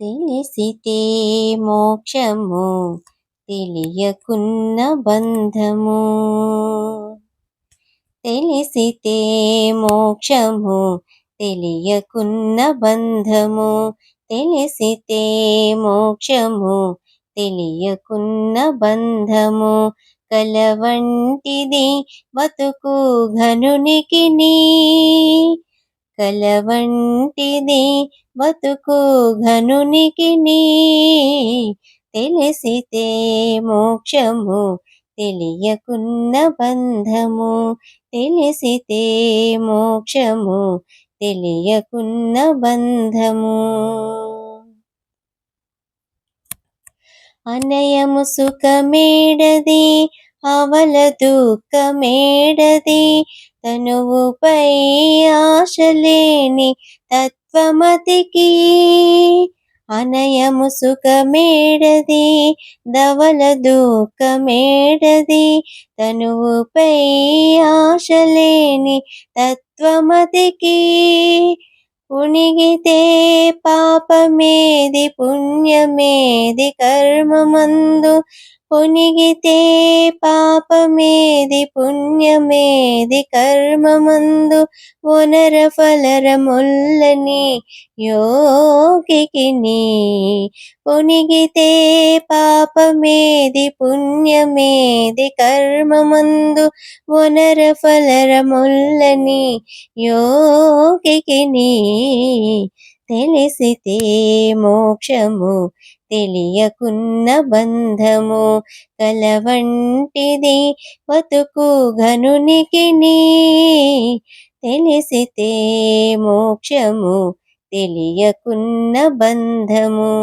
తెలిసితే మోక్షము తెలియకున్న బంధము. తెలిసితే మోక్షము తెలియకున్న బంధము. తెలిసితే మోక్షము తెలియకున్న బంధము. కలవంటిది బతుకు ఘనునికి నీ. కలవంటిది బతుకు ఘనునికి నీ. తెలిసితే మోక్షము తెలియకున్న బంధము. తెలిసితే మోక్షము తెలియకున్న బంధము. అనయము సుఖమేడది అవల దుఃఖమేడది. తనువుపై ఆశలేని తత్వమతికి. అనయము సుఖమేడది ధవల దుఃఖమేడది. తనువుపై ఆశలేని తత్వమతికి. పుణిగితే పాపమేది పుణ్యమేది కర్మమందు. పుణిగితే పాపమేది పుణ్యమేది కర్మమందు. వనర ఫలరముల్లని యోగికి నీ. పుణిగితే పాపమేది పుణ్యమేది కర్మమందు. వనర ఫలరముల్లని యోగికి నీ. తెలిసితే మోక్షము తెలియకున్న బంధము. కలవంటిది బతుకు ఘనునికి నీ. తెలిసితే మోక్షము తెలియకున్న బంధము.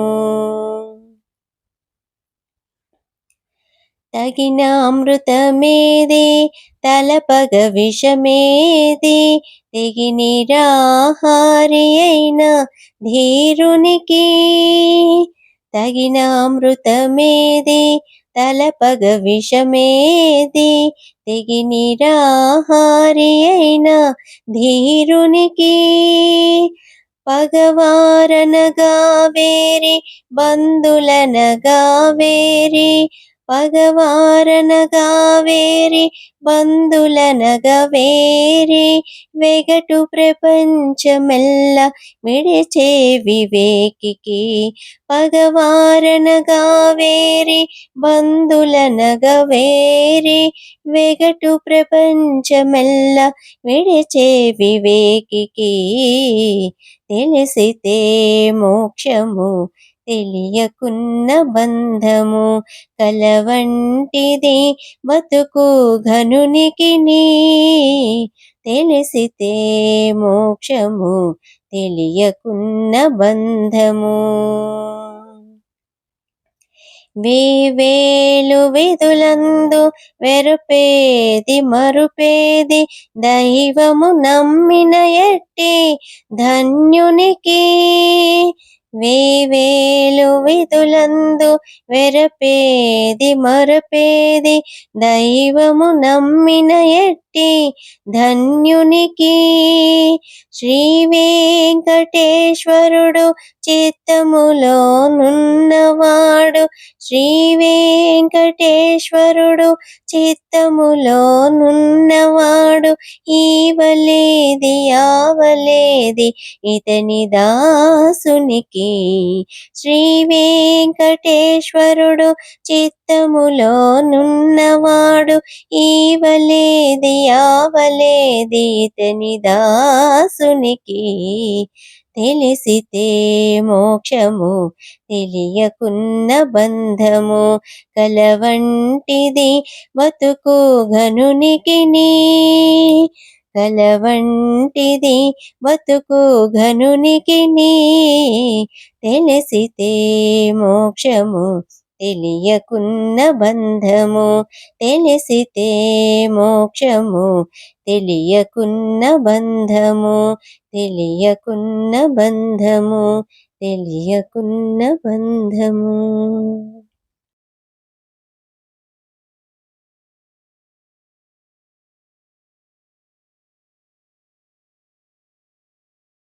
తగిన అమృతమేది తలపగ విషమేది. తెగి నిరాహారి అయిన ధీరునికి. తగిన అమృతమేది తలపగ విషమేది. తెగి నిరాహారి అయిన ధీరునికి. పగవారనగా వేరి బంధులనగా వేరి. పగవారనగా వేరి బంధులనగా వేరి. వెగటు ప్రపంచమెల్ల విడిచే వివేకికి. పగవారనగా వేరి బంధులనగా వేరి. వెగటు ప్రపంచమెల్ల విడిచే వివేకికి. తెలిసితే మోక్షము తెలియకున్న బంధము. కలవంటిది బతుకు ఘనునికి నీ. తెలిసితే మోక్షము తెలియకున్న బంధము. వేవేలు విధులందు వెరుపేది మరుపేది. దైవము నమ్మిన ఎట్టి ధన్యునికి. వేవేలు విధులందు వెరపేది మరపేది. దైవము నమ్మిన ఎట్టి ధన్యునికి. శ్రీ వెంకటేశ్వరుడు చిత్తములో నున్నవాడు. శ్రీ వెంకటేశ్వరుడు చిత్తములో నున్నవాడు. ఈవలేది ఆవలేది ఇతని దాసునికి. శ్రీ వెంకటేశ్వరుడు చిత్తములో నున్నవాడు. ఈవలేది ఆవలేది ఇతని దాసునికి. తెలిసితే మోక్షము తెలియకున్న బంధము. కలవంటిది బతుకు ఘనునికి నీ. కలవంటిది బతుకు ఘనునికి నీ. తెలిసితే మోక్షము తెలియకున్న బంధము. తెలిసితే మోక్షము తెలియకున్న బంధము. తెలియకున్న బంధము. తెలియకున్న బంధము.